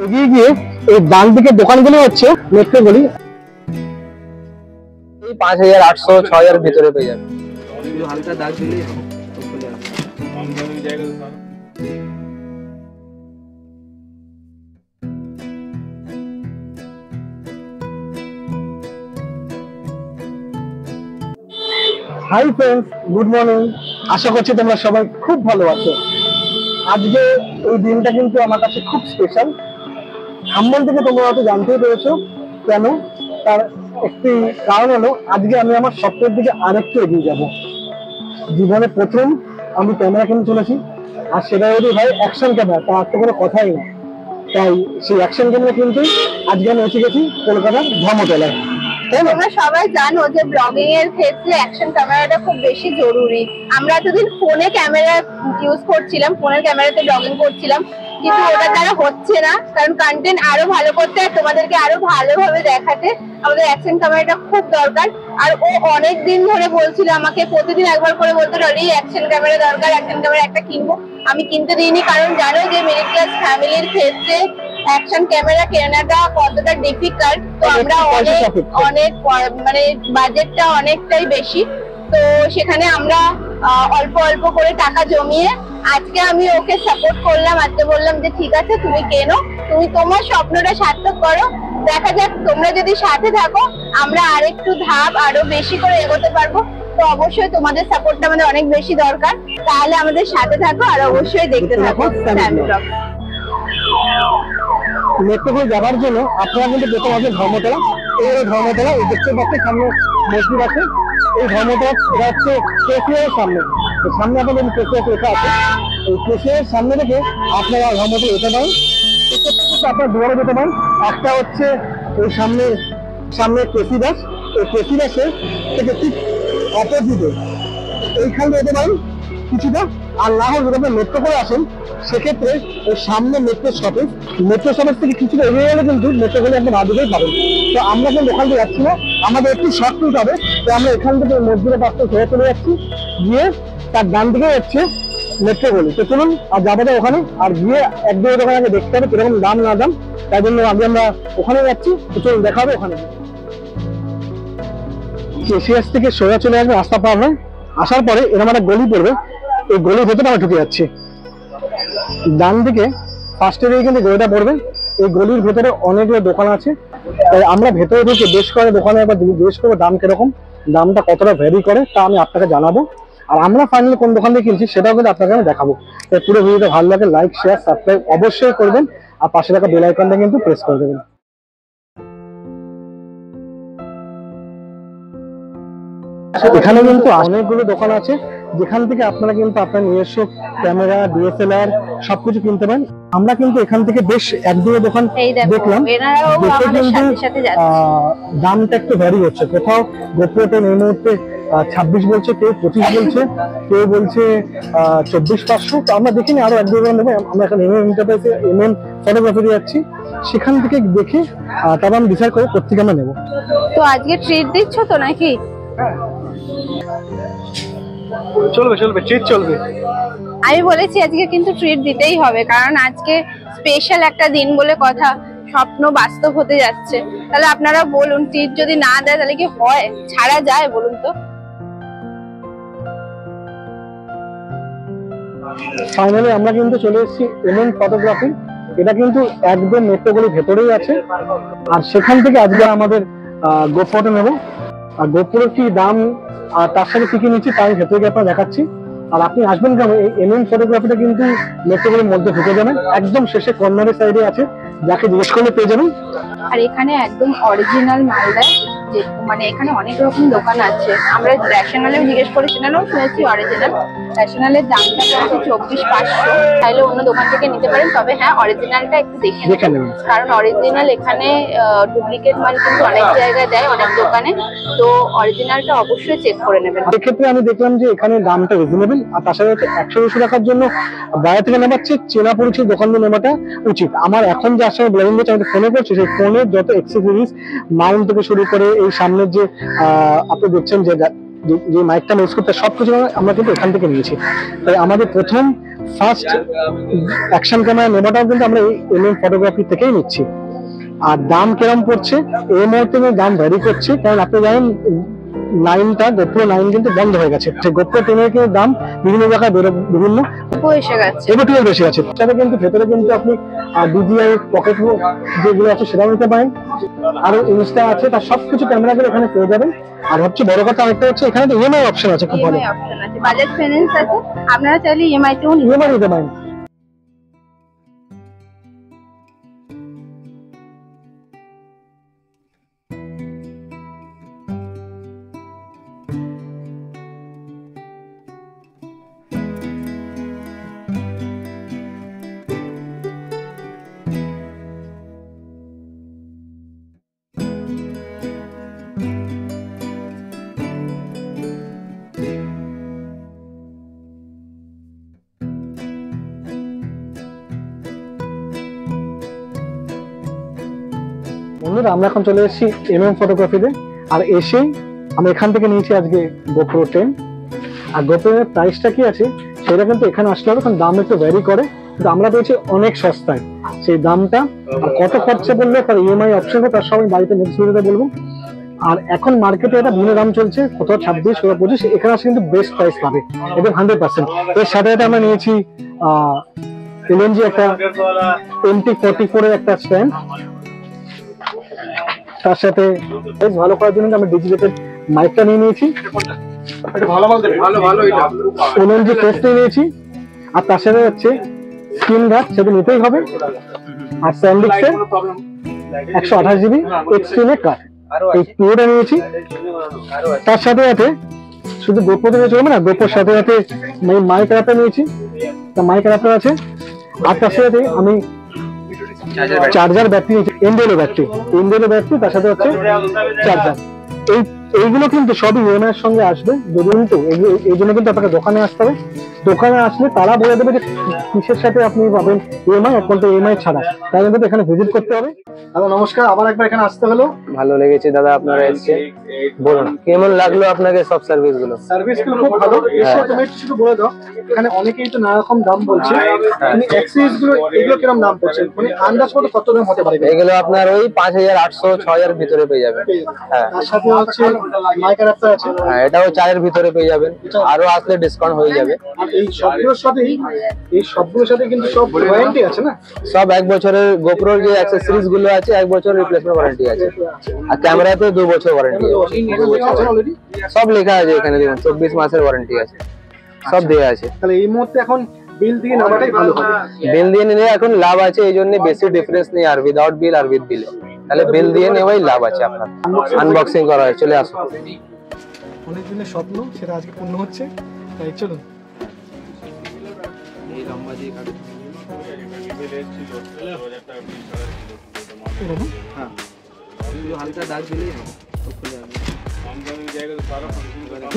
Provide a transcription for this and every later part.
এগিয়ে গিয়ে এই ডান দিকের দোকানগুলো হচ্ছে মেট্রো গলি, এই 5800 6000 ভিতরে পেয়ে যাবে। হালকা দাগ দিলেই হবে। Hi friends, good morning. আশা করছি তোমরা সবাই খুব ভালো আছো। আজকে এই দিনটা কিন্তু আমার কাছে খুব স্পেশাল। থাম্বনেল থেকে তোমরা হয়তো জানতেই পেরেছো কেন। তার একটি কারণ হলো আজকে আমি আমার স্বপ্নের দিকে আরেকটু এগিয়ে যাব। জীবনে প্রথম আমি ক্যামেরা কিনে চলেছি, আর সেটা যদি ভাই অ্যাকশন ক্যামেরা, তার তো কোনো কথাই না। তাই সেই অ্যাকশন ক্যামেরা কিন্তু আজকে আমি এসে গেছি কলকাতার ধর্মতলায়। তোমরা সবাই জানো যে ব্লগিং এর ক্ষেত্রে অ্যাকশন ক্যামেরাটা খুব বেশি জরুরি। আমরা এতদিন ফোনে ক্যামেরা ইউজ করছিলাম, ফোনের ক্যামেরাতে ব্লগিং করছিলাম, কিন্তু ওটা দ্বারা হচ্ছে না। কারণ কন্টেন্ট আরো ভালো করতে আর তোমাদেরকে আরো ভালোভাবে দেখাতে আমাদের অ্যাকশন ক্যামেরাটা খুব দরকার। আর ও অনেক দিন ধরে বলছিল আমাকে, প্রতিদিন একবার করে বলতো রলি অ্যাকশন ক্যামেরা দরকার, অ্যাকশন ক্যামেরা একটা কিনবো। আমি কিনতে দিইনি, কারণ জানো যে মিডল ক্লাস ফ্যামিলির ক্ষেত্রে অ্যাকশন ক্যামেরা কেনাটা কতটা ডিফিকাল্ট। তো আমরা অনেক মানে বাজেটটা অনেকটাই বেশি, তো সেখানে আমরা অল্প অল্প করে টাকা জমিয়ে আজকে আমি ওকে সাপোর্ট করলাম। আজকে বললাম যে ঠিক আছে তুমি কেনো, তুমি তোমার স্বপ্নটা সার্থক করো। দেখা যাক, তোমরা যদি সাথে থাকো আমরা আরেকটু ধাপ আরো বেশি করে এগোতে পারবো। তো অবশ্যই তোমাদের সাপোর্টটা আমাদের অনেক বেশি দরকার। তাহলে আমাদের সাথে থাকো আর অবশ্যই দেখতে থাকো ফ্যামিলি ব্লগ। মেট্রো গলি যাওয়ার জন্য আপনারা কিন্তু প্রথম আসবেন ধর্মতলা। এই ধর্মতলা এই দেখতে পাচ্ছেন সামনে মসজিদ আছে। এই ধর্মতলা এটা হচ্ছে কেসিয়ারের সামনে। সামনে আপনাদের কেসিয়ার লেখা আছে। এই কেসিয়ারের সামনে থেকে আপনারা ধর্মতলা যেতে পারেন। আপনারা দুয়ারে যেতে পারেন। একটা হচ্ছে ওই সামনে কেসি বাস, এই কেসি বাসের থেকে ঠিক অপোজিটে এইখানে যেতে পারেন কিছুটা। আর না হলে যদি আপনি মেট্রো করে আসেন সেক্ষেত্রে ওই সামনে মেট্রো স্টপেজ থেকে কিছুটা এগিয়ে গেলে কিন্তু মেট্রো গলি আপনি বাদিকেই পাবেন। তো আমরা কিন্তু ওখান থেকে যাচ্ছি না, আমাদের একটু শর্ট রুট হবে। তো আমরা এখান থেকে মসজিদের পাশে ঘুরে চলে যাচ্ছি, গিয়ে তার ডান দিকে হচ্ছে মেট্রো গলি। তো চলুন আর যাবো না ওখানে, আর গিয়ে এক দুটো দোকান আগে দেখতে হবে কিরকম দাম না দাম, তাই জন্য আগে আমরা ওখানে যাচ্ছি। তো চলুন দেখা হবে ওখানে। কেসিএস থেকে সোজা চলে আসবে রাস্তা পার হয়, আসার পরে এরকম একটা গলি পড়বে। এই গলির ভেতরে আমরা ঢুকে যাচ্ছি। ডান দিকে ফার্স্টে কিন্তু গলিটা পড়বে। এই গলির ভেতরে অনেকগুলো দোকান আছে, তাই আমরা ভেতরে ঢুকে বেশ করে দোকানে একবার জিজ্ঞেস করবো দাম কিরকম, দামটা কতটা ভ্যারি করে তা আমি আপনাকে জানাবো। আর আমরা ফাইনালি কোন দোকান থেকে কিনছি সেটাও কিন্তু আপনাকে আমি দেখাবো। তাই পুরো ভিডিওটা ভালো লাগে লাইক শেয়ার সাবস্ক্রাইব অবশ্যই করবেন, আর পাশে থাকা বেল আইকনটা কিন্তু প্রেস করে দেবেন। এখানে কিন্তু অনেকগুলো দোকান আছে যেখান থেকে আপনারা কিন্তু আপনার নিজস্ব ক্যামেরা, ডিএসএলআর সবকিছু কিনতে পারেন। আমরা কিন্তু এখান থেকে বেশ এক দুটো দোকান দেখলাম, কিন্তু দামটা একটু ভ্যারি হচ্ছে। কোথাও গোপ্রো টেন এই মুহূর্তে 26 বলছে, কেউ 25 বলছে, কেউ বলছে 24,500। তো আমরা দেখিনি, আরো এক দুটো দোকান নেবো। আমরা এখন এমএম ফটোগ্রাফি যাচ্ছি, সেখান থেকে দেখে তারপর আমি ডিসাইড করে কোথেকে আমরা নেবো। তো আজকে ট্রিট দিচ্ছ তো নাকি? চলবে ট্রিট চলবে। আমি বলেছি আজকে কিন্তু ট্রিট দিতেই হবে, কারণ আজকে স্পেশাল একটা দিন বলে কথা, স্বপ্ন বাস্তব হতে যাচ্ছে। তাহলে আপনারা বলুন, ট্রিট যদি না দেয় তাহলে কি হয়, ছাড়া যায় বলুন তো? ফাইনালি আমরা কিন্তু চলে এসেছি এমএম ফটোগ্রাফি। এটা কিন্তু একদম মেট্রো গলির ভেতরেই আছে, আর সেখান থেকে আজকে আমাদের গোপ্রোটা নেবো। আর গোপ্রোর কি দাম আর তার সাথে কি কি নিচ্ছি তাই ভেতরে গিয়ে আপনারা দেখাচ্ছি। আর আপনি আসবেন কেন, এই এমএম ফটোগ্রাফিটা কিন্তু মেট্রো গলির মধ্যে ঢুকে যাবেন, একদম শেষে কর্নারের সাইডে আছে, যাকে জিজ্ঞেস করলে পেয়ে যাবেন। আর এখানে একদম অরিজিনাল মাল দেয়, যে মানে এখানে অনেক রকম দোকান আছে। আমরা রেশনালেও জিজ্ঞেস করেছিলাম, শুনেছি অরিজিনাল। রেশনালের দামটা পড়েছে 24,500, তাহলে অন্য দোকান থেকে নিতে পারেন। তবে হ্যাঁ, অরিজিনালটা একটু দেখে নেবেন, কারণ অরিজিনাল এখানে ডুপ্লিকেট মাল কিন্তু অনেক জায়গায় দেয়, অনেক দোকানে। তো অরিজিনালটা অবশ্যই চেক করে নেবেন। এক্ষেত্রে আমি দেখলাম যে এখানে দামটা রিজনেবল, আর তার সাথে 100-200 টাকার জন্য বাইরে থেকে নেওয়াচ্ছে চেনা পরিচিত দোকান দিয়ে নেওয়াটা উচিত। আমার এখন যে আসলে ব্লগিং করছে, আমি ফোনে করছি, সেই ফোনের যত অ্যাক্সেসরিজ মাউন্ট থেকে শুরু করে এই সামনের যে আপনি দেখছেন যে মাইকটা ইউজ করতে, সবকিছু আমরা কিন্তু এখান থেকে নিয়েছি। তাই আমাদের প্রথম ফার্স্ট অ্যাকশন ক্যামেরা নেওয়াটাও কিন্তু আমরা এই এমএম ফটোগ্রাফি থেকেই নিচ্ছি। আর দাম কিরম পড়ছে এই মুহূর্তে দাম ভ্যারি করছে, কারণ আপনি জানেন লাইনটা গোপ্রো 9 কিন্তু বন্ধ হয়ে গেছে। সেই গোপ্রো 10 এর কিন্তু দাম বিভিন্ন জায়গায় বিভিন্ন এসে গেছে, এবার বেশি আছে। তাহলে কিন্তু ভেতরে কিন্তু আপনি ডিজিআই পকেট যেগুলো আছে সেটাও নিতে পারেন, আরো ইনস্টা আছে, তার সবকিছু ক্যামেরাগুলো এখানে পেয়ে যাবেন। আর হচ্ছে বড় কথা আরেকটা হচ্ছে এখানে তো ইএমআই অপশন আছে, খুব ভালো অপশন আছে, বাজাজ ফাইন্যান্স আছে, আপনারা চাইলে ইএমআই তেও নিতে পারেন। বন্ধুরা আমরা এখন চলে এসেছি এমএম ফটোগ্রাফিতে, আর এসেই আমরা এখান থেকে নিয়েছি আজকে গোপ্রো 10। আর গোপ্রো এর প্রাইসটা কি আছে সেটা কিন্তু এখানে আসলে হবে, কারণ দাম একটু ভ্যারি করে, কিন্তু আমরা পেয়েছি অনেক সস্তায় সেই দামটা। আর কত খরচা পড়লে তার ইএমআই অপশন, তার সবাই বাড়িতে নেক্সট ভিডিওতে বলবো। আর এখন মার্কেটে এটা বিভিন্ন দাম চলছে, কত 26 কত 25, এখানে আসলে কিন্তু বেস্ট প্রাইস পাবে একদম 100%। এর সাথে আমরা নিয়েছি এলএনজি একটা MT44 এর একটা স্ট্যান্ড, তার সাথে বেশ ভালো করার জন্য আমরা ডিজিটাল মাইকটা নিয়ে নিয়েছি, এলএনজি টেস্ট নিয়েছি। আর তার সাথে হচ্ছে স্ক্রিন গার্ড, সেটা নিতেই হবে। আর স্যান্ডিক্সের 128 GB এক্সট্রিম কার্ড, এই পুরোটা নিয়েছি। তার সাথে সাথে শুধু গোপ্রো নিয়ে চলবে না, গোপ্রোর সাথে সাথে মাইক অ্যাডাপ্টার নিয়েছি, তা মাইক অ্যাডাপ্টার আছে। আর তার সাথে আমি চার্জার ব্যাটারি নিয়েছি, এনডেলো ব্যাটারি, তার সাথে হচ্ছে চার্জার। এইগুলো কিন্তু সবই ইএমআই এর সঙ্গে আসবে, যদি কিন্তু এই জন্য কিন্তু আপনাকে দোকানে আসতে হবে। দোকানে আসলে তারা বলে দেবে যে কিসের সাথে আপনি পাবেন ইএমআই আর কোনটা ইএমআই ছাড়া, তাই কিন্তু এখানে ভিজিট করতে হবে। দাদা নমস্কার, আবার একবার এখানে আসতে হলো। ভালো লেগেছে দাদা, আপনারা এসেছেন, বলুন কেমন লাগলো আপনাকে সব সার্ভিস গুলো? খুব ভালো। এসে তুমি একটু শুধু বলে দাও, এখানে অনেকেই তো নানা রকম দাম বলছে, তুমি অ্যাক্সেসরিজ গুলো এগুলো কিরকম দাম পড়ছে, মানে আন্দাজ মতো কত দাম হতে পারে? এগুলো আপনার ওই 5800 6000 ভিতরে পেয়ে যাবেন। হ্যাঁ, তার সাথে হচ্ছে মাইক অ্যাডাপ্টার আছে, হ্যাঁ এটাও 4000 ভিতরে পেয়ে যাবেন, আরো আসলে ডিসকাউন্ট হয়ে যাবে। আর এই সবগুলোর সাথে কিন্তু সব ওয়ারেন্টি আছে না? সব 1 বছরের গোপ্রোর যে অ্যাকসেসরিজ গুলো আছে 1 বছর রিপ্লেসমেন্ট ওয়ারেন্টি আছে, আর ক্যামেরাতে 2 বছর ওয়ারেন্টি আছে। সব লেখা আছে এখানে, দেখুন 24 মাসের ওয়ারেন্টি আছে, সব দেয়া আছে। তাহলে এই মুহূর্তে এখন বিল দিয়ে নেওয়াটাই ভালো হবে। বিল দিয়ে নিলে এখন লাভ আছে, এই জন্য বেশি ডিফারেন্স নেই আর উইদাউট বিল আর উইথ বিল, তাহলে বিল দিয়ে নেওয়াই লাভ আছে আপনার। আনবক্সিং করা হয়, চলে আসুন। অনেক দিনের স্বপ্ন সেটা আজকে পূর্ণ হচ্ছে, তাই চলুন।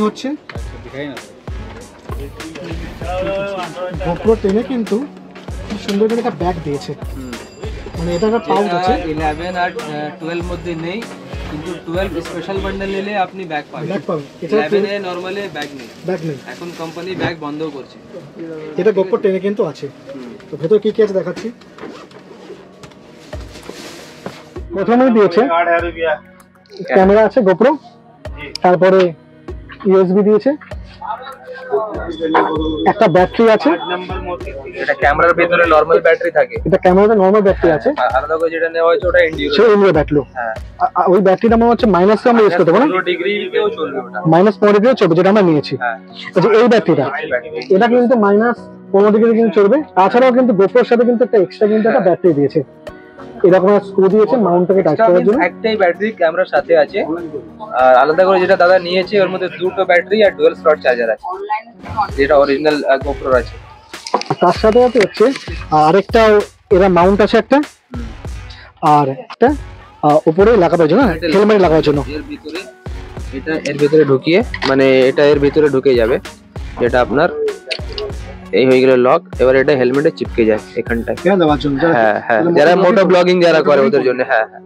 হচ্ছে গোপ্রো 10 কিন্তু সুন্দর করে একটা ব্যাগ দিয়েছে, মানে এটা একটা পাউচ আছে। 11 আর 12 মধ্যে নেই, কিন্তু 12 স্পেশাল বান্ডেল নিলে আপনি ব্যাগ পাবেন। 11 এ নরমালি ব্যাগ নেই, এখন কোম্পানি ব্যাগ বন্ধ করছে। এটা গোপ্রো 10 এ কিন্তু আছে। তো ভেতর কি কি আছে দেখাচ্ছি। প্রথমেই দিয়েছে ক্যামেরা আছে গোপ্রো, তারপরে ইউএসবি দিয়েছে, একটা ব্যাটারি আছে, এটা ক্যামেরার ভিতরে নরমাল ব্যাটারি থাকে, এটা ক্যামেরাতে নরমাল ব্যাটারি আছে, আলাদা করে যেটা নেওয়া হয়েছে ওটা এনডিউরো ব্যাটারি। হ্যাঁ, ওই ব্যাটারিটা আমার হচ্ছে মাইনাসে আমরা ইউজ করতে পারবো না, 0 ডিগ্রিতেও চলবে ওটা, -15 ডিগ্রি চলবে, যেটা আমরা নিয়েছি। হ্যাঁ, আচ্ছা এই ব্যাটারিটা, এটা কিন্তু -15 ডিগ্রি কিন্তু চলবে। তাছাড়াও কিন্তু গোপ্রোর সাথে কিন্তু একটা এক্সট্রা কিন্তু একটা ব্যাটারি দিয়েছে, এরকম স্ক্রু দিয়েছে মাউন্টটাকে টাইট করার জন্য। একটাই ব্যাটারি ক্যামেরার সাথে আছে, আর আলাদা করে যেটা দাদা নিয়েছে ওর মধ্যে দুটো ব্যাটারি আর ডুয়াল স্লট চার্জার আছে, যেটা অরিজিনাল গোপ্রোর আছে। তার সাথে হচ্ছে আরেকটা এরা মাউন্ট আছে একটা, আর একটা উপরে লাগাবার জন্য, হেলমেট লাগাবার জন্য। এর ভিতরে এটা এর ভিতরে ঢুকিয়ে, মানে এটা এর ভিতরে ঢুকে যাবে, যেটা আপনার এই হয়ে গেল লক। এবার এটা হেলমেটে চিপকে যায় এখানটায়, হ্যাঁ হ্যাঁ, যারা মোটো ব্লগিং যারা করে ওদের জন্য। হ্যাঁ হ্যাঁ,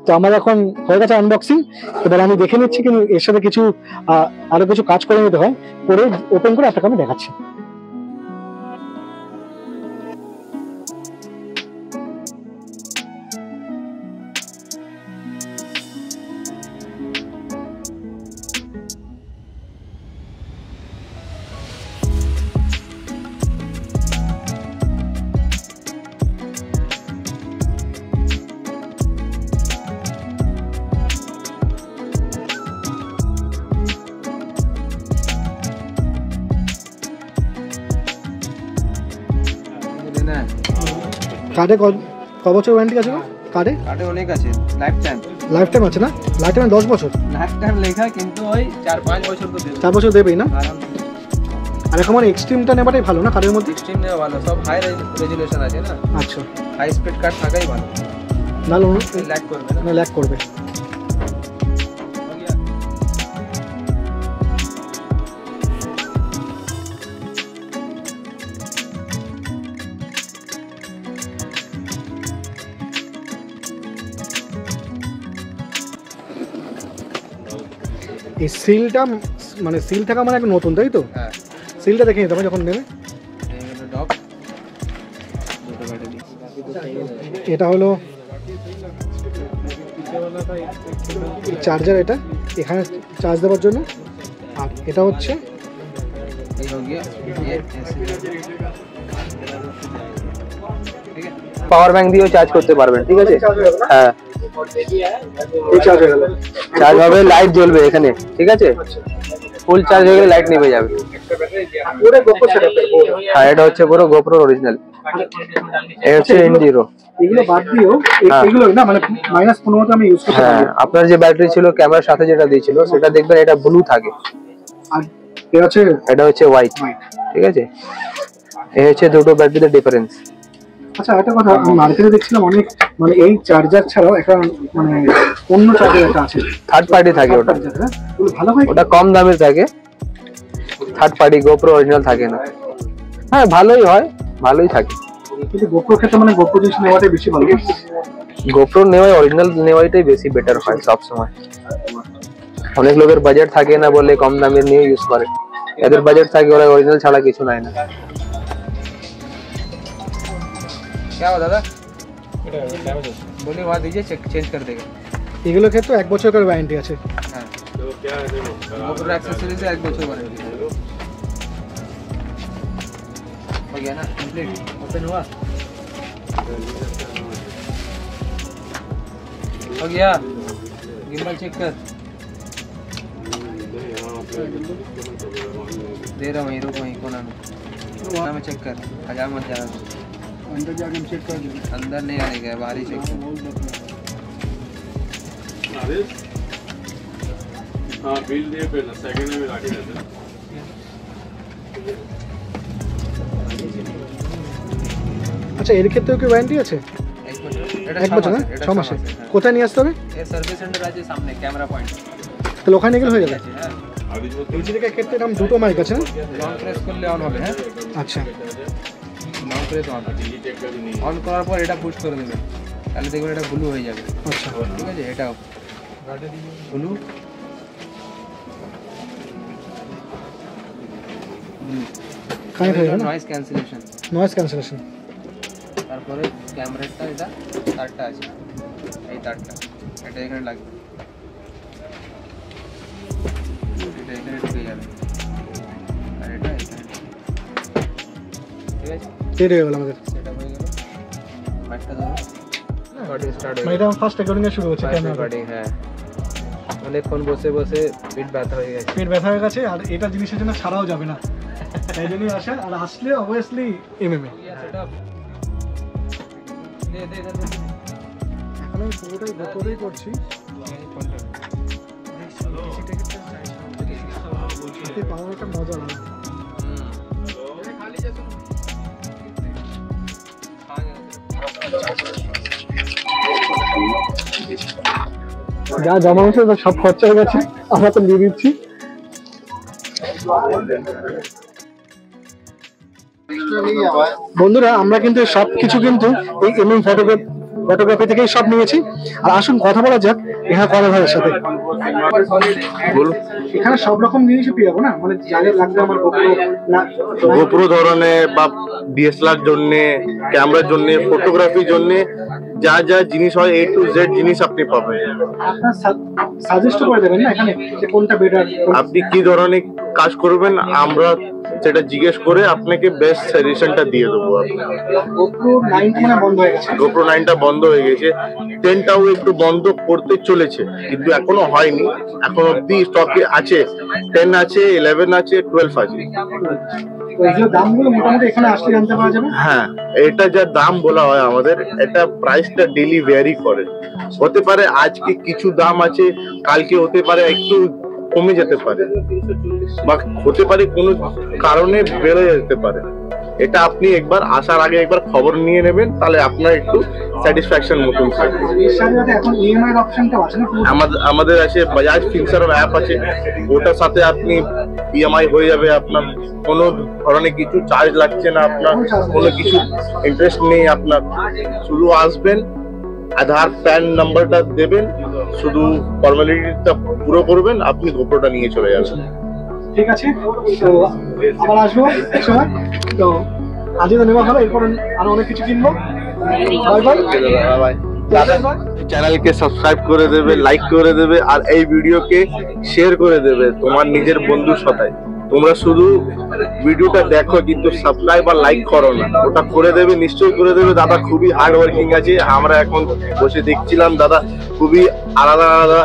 তো আমার এখন হয়ে গেছে আনবক্সিং, এবার আমি দেখে নিচ্ছি কিন্তু এর সাথে কিছু আরো কিছু কাজ করে নিতে হয়, করে ওপেন করে আপনাকে আমি দেখাচ্ছি। কার্ডে ক বছর ওয়ারেন্টি আছে কার্ডে? কার্ডে অনেক আছে, লাইফ টাইম আছে না? লাইফ টাইম 10 বছর লাইফ টাইম লেখা, কিন্তু ওই 4-5 বছর তো দেবে। 4 বছর দেবেই না? আর এখন মানে এক্সট্রিমটা নেওয়াটাই ভালো না কার্ডের মধ্যে? এক্সট্রিম নেওয়া ভালো, সব হাই রেজুলেশন আছে না। আচ্ছা, হাই স্পিড কার্ড থাকাই ভালো, নাহলে ল্যাগ করবে না। ল্যাগ করবে। এই সিলটা মানে সিল থাকা মানে একটা নতুন, তাই তো? হ্যাঁ, সিলটা দেখে নিতে হবে যখন নেবে। এইগুলো ডক, দুটো ব্যাটারি। এটা হলো চার্জার, এটা এখানে চার্জ দেওয়ার জন্য। আর এটা হচ্ছে এই हो गया ये ऐसे, ठीक है। পাওয়ার ব্যাংক দিয়েও চার্জ করতে পারবেন, ঠিক আছে? হ্যাঁ, এই চার্জ হয়ে গেল। চার্জ হবে, লাইট জ্বলবে এখানে, ঠিক আছে? ফুল চার্জ হয়ে গেলে লাইট নিভে যাবে। পুরো গোপ্রো সেটআপ। হ্যাঁ, এটা হচ্ছে পুরো গোপ্রো অরিজিনাল। এটা হচ্ছে N0। এগুলো বাদ দিও, এগুলো না মানে -15 তে আমি ইউজ করতে হ্যাঁ, পারি। আপনার যে ব্যাটারি ছিল ক্যামেরার সাথে যেটা দিয়েছিল সেটা দেখবেন এটা ব্লু থাকে, আর এটা হচ্ছে হোয়াইট, ঠিক আছে? এই হচ্ছে দুটো ব্যাটারিতে ডিফারেন্স। আচ্ছা, একটা কথা, আমি মার্কেটে দেখছিলাম অনেক মানে এই চার্জার ছাড়াও একটা মানে অন্য চার্জার একটা আছে, থার্ড পার্টি থাকে, ওটা ওগুলো ভালো হয়? ওটা কম দামের থাকে, থার্ড পার্টি। গোপ্রো অরিজিনাল থাকে না। হ্যাঁ, ভালোই হয়, ভালোই থাকে। কিন্তু গোপ্রো ক্ষেত্রে মানে গোপ্রো জিনিস নেওয়াটাই বেশি ভালো। গোপ্রো নেওয়াই, অরিজিনাল নেওয়াটাই বেশি বেটার হয় সব সময়। অনেক লোকের বাজেট থাকে না বলে কম দামের নিয়ে ইউজ করে, এদের বাজেট থাকে ওরা অরিজিনাল ছাড়া কিছু নাই না। क्या हुआ दादा? बोलिए वहाँ दीजिए, चेंज कर देगा। এগুলোর ক্ষেত্রে 1 বছরের ওয়ারেন্টি আছে। हाँ, गोप्रो एक्सेसरीज से 1 বছর वारंटी हो गया ना, कंप्लीट ओपन हुआ, हो गया। गिम्बल चेक कर, दे रहा हूँ, रुको वहीं कोना में, कोना में चेक कर, हजार मत जाना, अंदर जाके हम चेक कर देंगे। अंदर नहीं आने का, बाहर ही चेक कर। हाँ, बिल दिए पे ना सेकंड में लाके देते हैं। আচ্ছা, এর ক্ষেত্রেও কি ওয়ারেন্টি আছে? 1 বছর, 1 বছর না? 6 মাসে। কোথায় নিয়ে আসতে হবে? ये सर्विस सेंटर আছে সামনে, ক্যামেরা পয়েন্ট তাহলে ওখানে গেলে হয়ে যাবে। আছে। হ্যাঁ, এই জায়গার ক্ষেত্রে এরকম দুটো মাইক আছে না? লং প্রেস করলে অন হবে। হ্যাঁ, আচ্ছা, লং প্রেস অন হবে, অন করার পর এটা পুশ করে দেবেন, তাহলে দেখবেন এটা ব্লু হয়ে যাবে, আচ্ছা। ঠিক আছে? এটা ব্লু, কানেক্ট হয়ে যাবে না? Noise cancellation. Noise cancellation. তারপরে ক্যামেরাটা, এটা তারটা আছে, এই তারটা এটা এখানে লাগবে, এটা এখানে ঢুকে যাবে, আর এটা এখানে, ঠিক আছে? সেট হয়ে গেল আমাদের। সেটা হয়ে গেল, মাইকটা ধরো, রেকর্ডিং স্টার্ট মানে হয়ে এটা ফার্স্ট রেকর্ডিং এর শুরু হচ্ছে ক্যামেরা। রেকর্ডিং। হ্যাঁ, অনেকক্ষণ বসে বসে পিঠ ব্যথা হয়ে গেছে। পেট ব্যথা হয়ে গেছে, আর এটা জিনিসের জন্য ছাড়াও যাবে না, তাই জন্যই আসা। আর আসলে অবভিয়াসলি এমএমএ। সেটআপ দে দে দে, এখন আমি পুরোটাই গোপ্রোই করছি। সাথে পাওয়ার একটা মজা লাগে। যা জমা হয়েছে সব খরচা হয়ে গেছে, আমরা তো দিয়ে দিচ্ছি। বন্ধুরা, আমরা কিন্তু সবকিছু কিন্তু এই এমএম ফটোগ্রাফি থেকেই সব নিয়েছি। আর আসুন কথা বলা যাক এখানে কর্ণ ভাইয়ের সাথে। এখানে সব রকম জিনিসই পেয়ে যাবো না, মানে যা যা লাগবে আমার গোপ্রো ধরনের বা ডিএসএলআর জন্য, ক্যামেরার জন্য, ফটোগ্রাফির জন্য যা যা জিনিস হয় A to Z জিনিস আপনি পাবেন। আপনার সাজেস্ট করে দেবেন না এখানে যে কোনটা বেটার, আপনি কি ধরনের কাজ করবেন আমরা সেটা জিজ্ঞেস করে আপনাকে বেস্ট সাজেশনটা দিয়ে দেবো। গোপ্রো 9 মানে বন্ধ হয়ে গেছে। গোপ্রো 9টা বন্ধ হয়ে গেছে, 10টাও একটু বন্ধ করতে চলেছে, কিন্তু এখনো হয়নি। এখন অব্দি স্টকে আছে, 10 আছে, 11 আছে, 12 আছে। তো এইগুলো দামগুলো মোটামুটি এখানে আসলে জানতে পারা যাবে। হ্যাঁ, এটা যা দাম বলা হয় আমাদের, এটা প্রাইসটা ডেইলি ভ্যারি করে। হতে পারে আজকে কিছু দাম আছে, কালকে হতে পারে একটু কমে যেতে পারে, বা হতে পারে কোনো কারণে বেড়ে যেতে পারে। এটা আপনি একবার আসার আগে একবার খবর নিয়ে নেবেন, তাহলে আপনার একটু স্যাটিসফ্যাকশন মতন থাকবে। এর সাথে সাথে এখন ইএমআই এর অপশনটা আছে না? আমাদের আছে বাজাজ ফিনসার্ভ অ্যাপ আছে, ওটার সাথে আপনি ইএমআই হয়ে যাবে। আপনার কোনো ধরনের কিছু চার্জ লাগছে না, আপনার কোনো কিছু ইন্টারেস্ট নেই। আপনার শুধু আসবেন, আধার প্যান নাম্বারটা দেবেন, শুধু ফর্মালিটিটা পুরো করবেন, আপনি গোপ্রোটা নিয়ে চলে যাবেন। ঠিক আছে, তো আবার আসবো এক সময়। তো আজকে তো নেওয়া হলো, এরপর আরো অনেক কিছু কিনবো। Bye bye. চ্যানেলকে সাবস্ক্রাইব করে দেবে, লাইক করে দেবে, আর এই ভিডিওকে শেয়ার করে দেবে তোমার নিজের বন্ধুর সাথে। তোমরা শুধু ভিডিওটা দেখো, কিন্তু সাবস্ক্রাইব আর লাইক করো না। ওটা করে দেবে, নিশ্চয়ই করে দেবে। দাদা খুবই হার্ড ওয়ার্কিং আছে, আমরা এখন বসে দেখছিলাম দাদা খুবই আলাদা আলাদা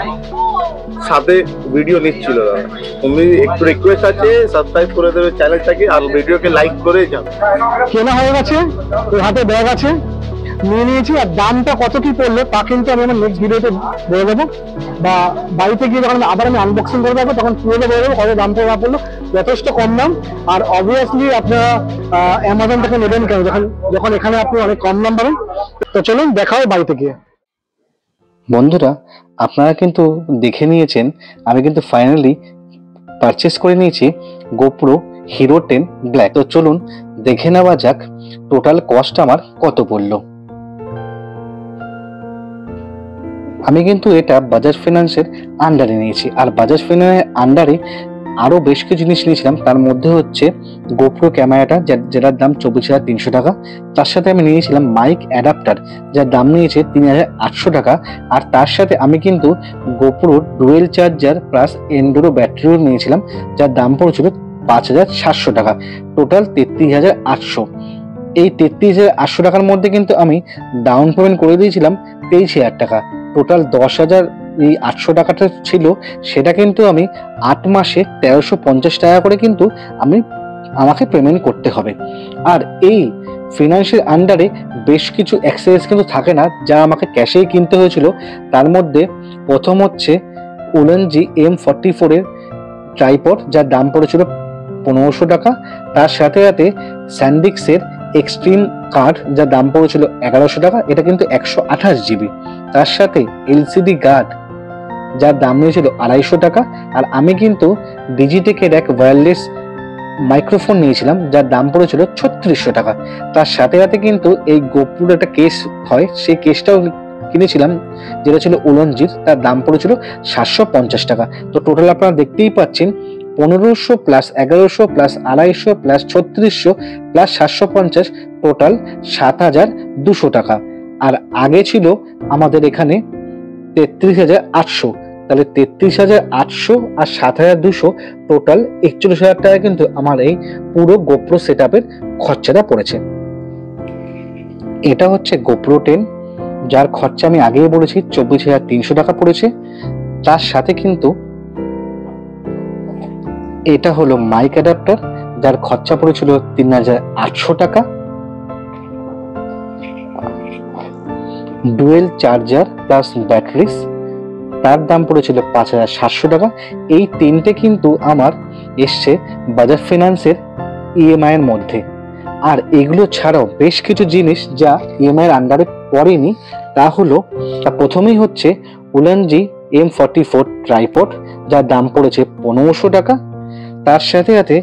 সাথে ভিডিও নিচ্ছিল। দাদা তুমি একটু রিকোয়েস্ট আছে, সাবস্ক্রাইব করে দেবে চ্যানেলটাকে, আর ভিডিওকে লাইক করে যাও। কেনা হয়ে গেছে, ওই হাতে ব্যাগ আছে, নিয়ে নিয়েছি। আর দামটা কত কি পড়লো তা কিন্তু আমি আমার নেক্সট ভিডিওতে বলে দেবো, বা বাড়িতে গিয়ে যখন আবার আমি আনবক্সিং করে দেবো তখন পুরো বলে দেবো কত দামটা না পড়লো। যথেষ্ট কম দাম। আর অবভিয়াসলি আপনারা অ্যামাজন থেকে নেবেন কেন, যখন এখানে আপনি অনেক কম দাম পাবেন। তো চলুন দেখা হয় বাড়িতে গিয়ে। বন্ধুরা, আপনারা কিন্তু দেখে নিয়েছেন, আমি কিন্তু ফাইনালি পারচেস করে নিয়েছি গোপ্রো হিরো 10 ব্ল্যাক। তো চলুন দেখে নেওয়া যাক টোটাল কস্ট আমার কত পড়লো। আমি কিন্তু এটা বাজাজ ফিনান্সের আন্ডারে নিয়েছি, আর বাজাজ ফিনান্সের আন্ডারে আরো বেশ কিছু জিনিস নিয়েছিলাম। তার মধ্যে হচ্ছে গোপ্রো ক্যামেরাটা, যেটার দাম 24,300 টাকা। তার সাথে আমি নিয়েছিলাম মাইক অ্যাডাপ্টার, যার দাম নিয়েছে 3,800 টাকা। আর তার সাথে আমি কিন্তু GoPro dual charger plus enduro ব্যাটারিও নিয়েছিলাম, যার দাম পড়েছিল 5,700 টাকা। টোটাল 33,800। এই 33,800 টাকার মধ্যে কিন্তু আমি ডাউন পেমেন্ট করে দিয়েছিলাম 23,000 টাকা। টোটাল 10,800 টাকাটা ছিল, সেটা কিন্তু আমি 8 মাসে 1,350 টাকা করে কিন্তু আমাকে পেমেন্ট করতে হবে। আর এই ফিনান্সের আন্ডারে বেশ কিছু অ্যাক্সেসরিজ কিন্তু থাকে না, যা আমাকে ক্যাশেই কিনতে হয়েছিল। তার মধ্যে প্রথম হচ্ছে উলনজি M44 এর ট্রাইপড, যার দাম পড়েছিল 1,500 টাকা। তার সাথে সাথে স্যান্ডিক্সের এক্সট্রিম কার্ড, যার দাম পড়েছিল 1,100 টাকা। এটা কিন্তু 128 GB। তার সাথে এলসিডি গার্ড, যার দাম নিয়েছিল 250 টাকা। আর আমি কিন্তু ডিজিটেকের এক ওয়্যারলেস মাইক্রোফোন নিয়েছিলাম, যার দাম পড়েছিল 3600 টাকা। তার সাথে সাথে কিন্তু এই গোপ্রোর একটা কেস হয়, সেই কেসটাও কিনেছিলাম, যেটা ছিল উলনজির, তার দাম পড়েছিল 750 টাকা। তো টোটাল আপনারা দেখতেই পাচ্ছেন 1,500 plus 1,100 plus 250 plus 3600 plus 750, total 7,200 টাকা। আর আগে ছিল আমাদের এখানে 33,800। তাহলে 33,800 আর 7,200, টোটাল 41,000 টাকা কিন্তু আমার এই পুরো গোপ্রো সেটআপের খরচাটা পড়েছে। এটা হচ্ছে গোপ্রো 10, যার খরচা আমি আগেই বলেছি 24,300 টাকা পড়েছে। তার সাথে কিন্তু এটা হলো মাইক অ্যাডাপ্টার, যার খরচা পড়েছিল 3,800 টাকা। ডুয়েল চার্জার প্লাস ব্যাটারিজ, তার দাম পড়েছিল 5,700 টাকা। এই তিনটে কিন্তু আমার এসছে বাজাজ ফিনান্সের ইএমআই এর মধ্যে। আর এগুলো ছাড়াও বেশ কিছু জিনিস যা ইএমআই এর আন্ডারে পড়েনি, তা হলো প্রথমেই হচ্ছে উলনজি M44 ট্রাইপড, যার দাম পড়েছে 1,500 টাকা। তার সাথে সাথে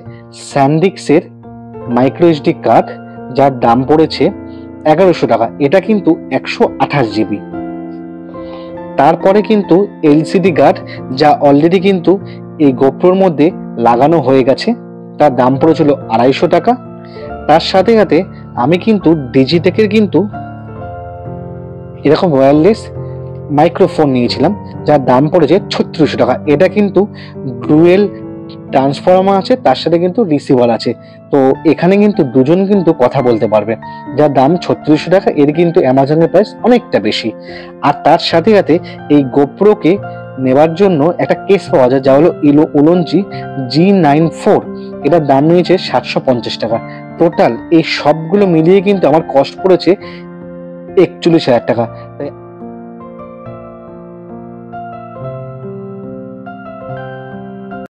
স্যান্ডিক্সের মাইক্রো এসডি কার্ড, যার দাম পড়েছে 1,100 টাকা। এটা কিন্তু 128 GB। তারপরে কিন্তু এলসিডি গার্ড, যা অলরেডি কিন্তু এই গোপ্রোর মধ্যে লাগানো হয়ে গেছে, তার দাম পড়েছিল 250 টাকা। তার সাথে সাথে আমি কিন্তু ডিজিটেকের কিন্তু এরকম ওয়্যারলেস মাইক্রোফোন নিয়েছিলাম, যার দাম পড়েছে 3600 টাকা। এটা কিন্তু ডুয়েল ট্রান্সফর্মার আছে, তার সাথে কিন্তু রিসিভার আছে। তো এখানে কিন্তু দুজন কিন্তু কথা বলতে পারবে, যার দাম 3600 টাকা। এর কিন্তু অ্যামাজনের প্রাইস অনেকটা বেশি। আর তার সাথে সাথে এই গোপ্রোকে নেবার জন্য একটা কেস পাওয়া যায়, যা হলো উলনজি G94। এটার দাম নিয়েছে 750 টাকা। টোটাল এই সবগুলো মিলিয়ে কিন্তু আমার কস্ট পড়েছে 41,000 টাকা। তাই